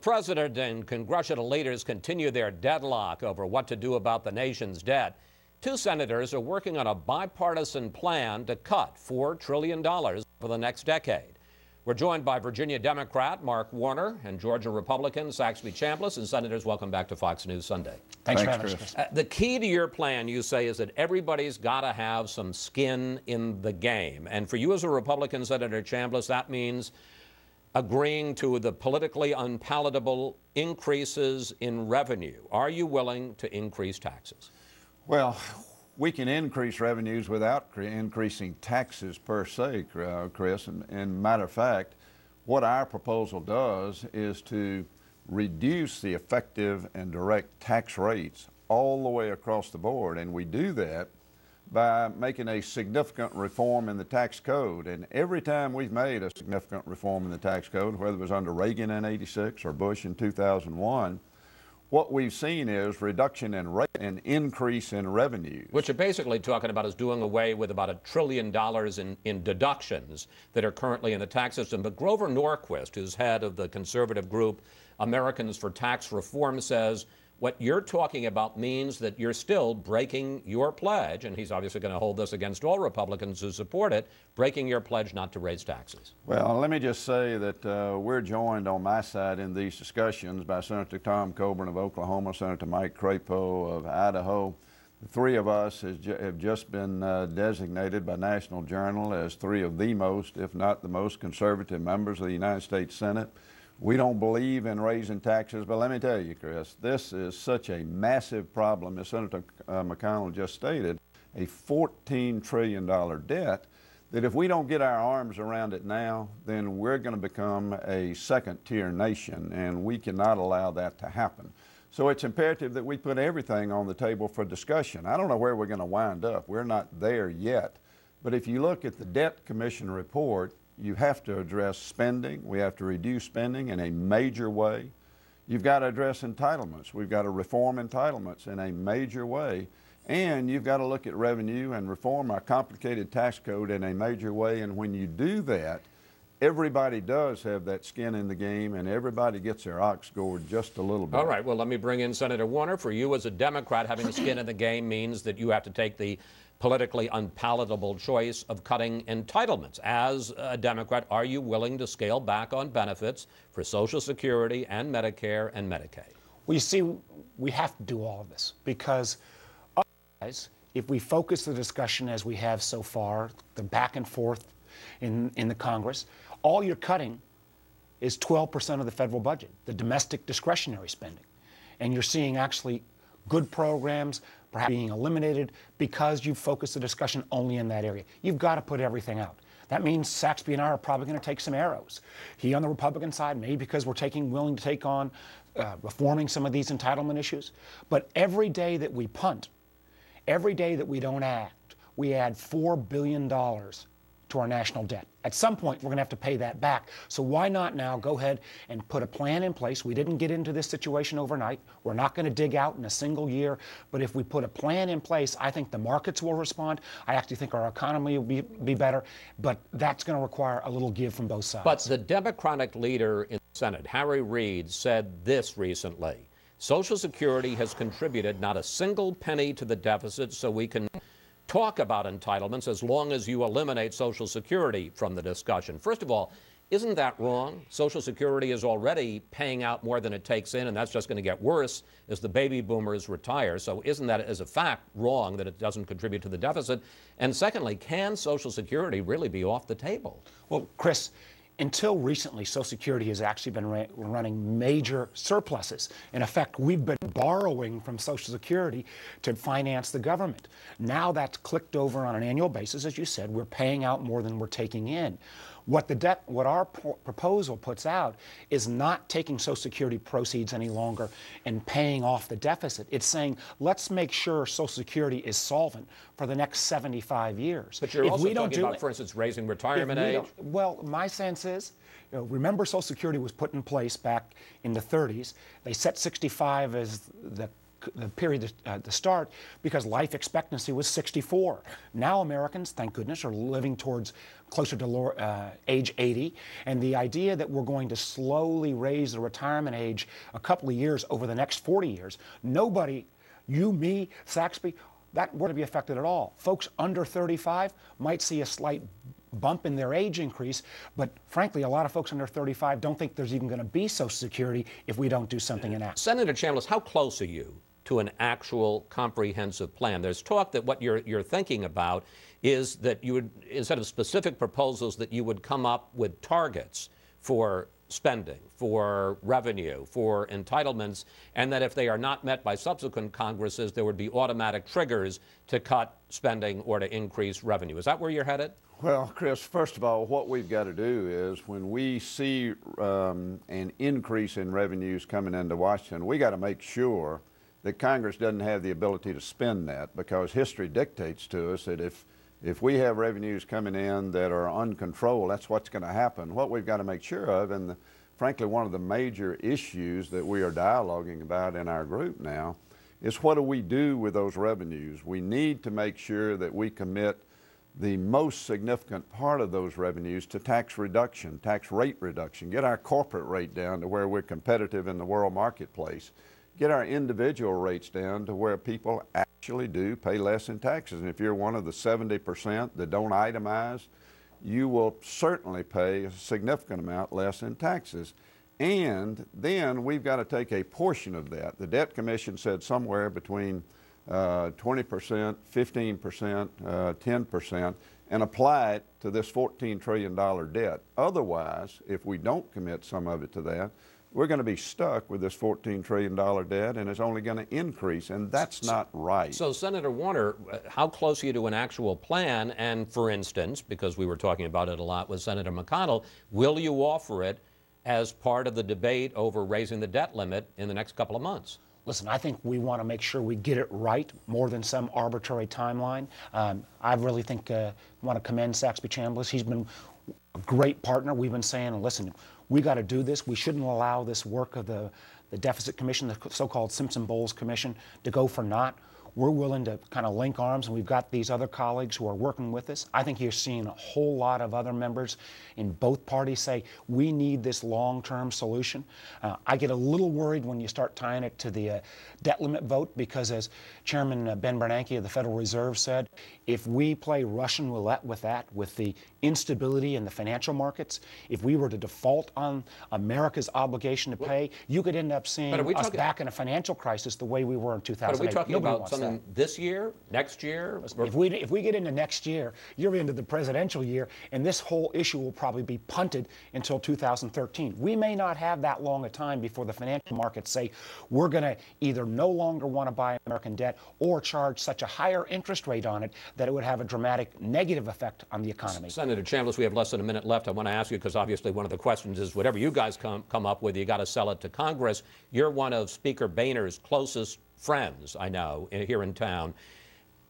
president and congressional leaders continue their deadlock over what to do about the nation's debt, two senators are working on a bipartisan plan to cut $4 trillion for the next decade. We're joined by Virginia Democrat Mark Warner and Georgia Republican Saxby Chambliss. And Senators, welcome back to Fox News Sunday. Thanks for having us, Chris. The key to your plan, you say, is that everybody's got to have some skin in the game. And for you as a Republican, Senator Chambliss, that means agreeing to the politically unpalatable increases in revenue. Are you willing to increase taxes? Well, we can increase revenues without increasing taxes per se, Chris. And matter of fact, what our proposal does is to reduce the effective and direct tax rates all the way across the board. And we do that by making a significant reform in the tax code. And every time we've made a significant reform in the tax code, whether it was under Reagan in '86 or Bush in 2001, what we've seen is reduction in rate and increase in revenues. What you're basically talking about is doing away with about $1 trillion in deductions that are currently in the tax system. But Grover Norquist, who's head of the conservative group Americans for Tax Reform, says what you're talking about means that you're still breaking your pledge, and he's obviously going to hold this against all Republicans who support it, breaking your pledge not to raise taxes. Well, let me just say that we're joined on my side in these discussions by Senator Tom Coburn of Oklahoma, Senator Mike Crapo of Idaho. The three of us have just been designated by National Journal as three of the most, if not the most, conservative members of the United States Senate. We don't believe in raising taxes, but let me tell you, Chris, this is such a massive problem, as Senator McConnell just stated, a $14 trillion debt, that if we don't get our arms around it now, then we're going to become a second-tier nation, and we cannot allow that to happen. So it's imperative that we put everything on the table for discussion. I don't know where we're going to wind up. We're not there yet. But if you look at the Debt Commission report, you have to address spending. We have to reduce spending in a major way. You've got to address entitlements. We've got to reform entitlements in a major way. And you've got to look at revenue and reform our complicated tax code in a major way. And when you do that, everybody does have that skin in the game, and everybody gets their ox gored just a little bit. All right, well, let me bring in Senator Warner. For you as a Democrat, having skin in the game means that you have to take the politically unpalatable choice of cutting entitlements. As a Democrat, are you willing to scale back on benefits for Social Security and Medicare and Medicaid? Well, you see, we have to do all of this because otherwise, if we focus the discussion as we have so far, the back and forth in the Congress, all you're cutting is 12% of the federal budget, the domestic discretionary spending. And you're seeing actually good programs perhaps being eliminated because you focus the discussion only in that area. You've got to put everything out. That means Saxby and I are probably going to take some arrows. He on the Republican side, maybe because we're willing to take on reforming some of these entitlement issues. But every day that we punt, every day that we don't act, we add $4 billion to our national debt. At some point, we're going to have to pay that back. So why not now go ahead and put a plan in place? We didn't get into this situation overnight. We're not going to dig out in a single year. But if we put a plan in place, I think the markets will respond. I actually think our economy will be better. But that's going to require a little give from both sides. But the Democratic leader in the Senate, Harry Reid, said this recently. Social Security has contributed not a single penny to the deficit, so we can talk about entitlements as long as you eliminate Social Security from the discussion. First of all, isn't that wrong? Social Security is already paying out more than it takes in, and that's just going to get worse as the baby boomers retire. So isn't that, as a fact, wrong that it doesn't contribute to the deficit? And secondly, can Social Security really be off the table? Well, Chris, until recently, Social Security has actually been running major surpluses. In effect, we've been borrowing from Social Security to finance the government. Now that's clicked over on an annual basis. As you said, we're paying out more than we're taking in. What our proposal puts out is not taking Social Security proceeds any longer and paying off the deficit. It's saying, let's make sure Social Security is solvent for the next 75 years. But you're also talking about, for instance, raising retirement age? Well, my sense is, remember Social Security was put in place back in the 30s. They set 65 as the the period to start because life expectancy was 64. Now Americans, thank goodness, are living towards closer to age 80. And the idea that we're going to slowly raise the retirement age a couple of years over the next 40 years, nobody, you, me, Saxby, that wouldn't be affected at all. Folks under 35 might see a slight bump in their age increase, but frankly, a lot of folks under 35 don't think there's even going to be Social Security if we don't do something in that. Senator Chambliss, how close are you to an actual comprehensive plan? There's talk that what you're thinking about is that you would, instead of specific proposals, that you would come up with targets for spending, for revenue, for entitlements, and that if they are not met by subsequent Congresses, there would be automatic triggers to cut spending or to increase revenue. Is that where you're headed? Well, Chris, first of all, what we've got to do is when we see an increase in revenues coming into Washington, we got to make sure that Congress doesn't have the ability to spend that, because history dictates to us that if we have revenues coming in that are uncontrolled, that's what's going to happen. What we've got to make sure of, and frankly one of the major issues that we are dialoguing about in our group now, is what do we do with those revenues? We need to make sure that we commit the most significant part of those revenues to tax reduction, tax rate reduction, get our corporate rate down to where we're competitive in the world marketplace, get our individual rates down to where people actually do pay less in taxes. And if you're one of the 70% that don't itemize, you will certainly pay a significant amount less in taxes. And then we've got to take a portion of that. The Debt Commission said somewhere between 20%, 15%, 10%, and apply it to this $14 trillion debt. Otherwise, if we don't commit some of it to that, we're going to be stuck with this $14 trillion debt, and it's only going to increase, and that's not right. So, Senator Warner, how close are you to an actual plan? And for instance, because we were talking about it a lot with Senator McConnell, will you offer it as part of the debate over raising the debt limit in the next couple of months? Listen, I think we want to make sure we get it right more than some arbitrary timeline. I really think want to commend Saxby Chambliss. He's been a great partner. We've been saying, listen, we got to do this. We shouldn't allow this work of the Deficit Commission, the so-called Simpson-Bowles Commission, to go for naught. We're willing to kind of link arms, and we've got these other colleagues who are working with us. I think you're seeing a whole lot of other members in both parties say, we need this long-term solution. I get a little worried when you start tying it to the debt limit vote, because as Chairman Ben Bernanke of the Federal Reserve said, if we play Russian roulette with that, with the instability in the financial markets, if we were to default on America's obligation to pay, you could end up seeing us back in a financial crisis the way we were in 2008. But are we talking about something this year, next year? If we get into next year, you're into the presidential year, and this whole issue will probably be punted until 2013. We may not have that long a time before the financial markets say we're going to either no longer want to buy American debt or charge such a higher interest rate on it that it would have a dramatic negative effect on the economy. Senator Chambliss, we have less than a minute left. I want to ask you, because obviously one of the questions is whatever you guys come up with, you got to sell it to Congress. You're one of Speaker Boehner's closest friends, I know, here in town.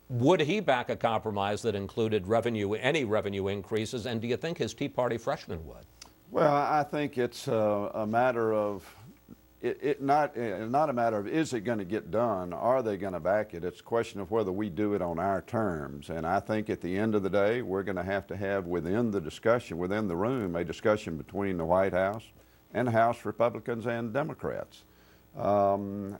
Would he back a compromise that included any revenue increases, and do you think his Tea Party freshmen would? Well, I think it's a matter of, not a matter of is it going to get done, are they going to back it? It's a question of whether we do it on our terms. And I think at the end of the day, we're going to have within the discussion, within the room, a discussion between the White House and House Republicans and Democrats. John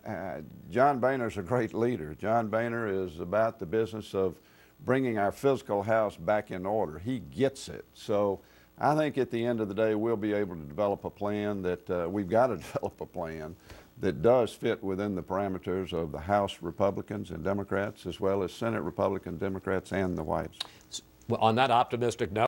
Boehner's a great leader. John Boehner is about the business of bringing our physical house back in order. He gets it. So I think at the end of the day, we'll be able to develop a plan that we've got to develop a plan that does fit within the parameters of the House Republicans and Democrats, as well as Senate Republicans, Democrats, and the Whites. Well, on that optimistic note,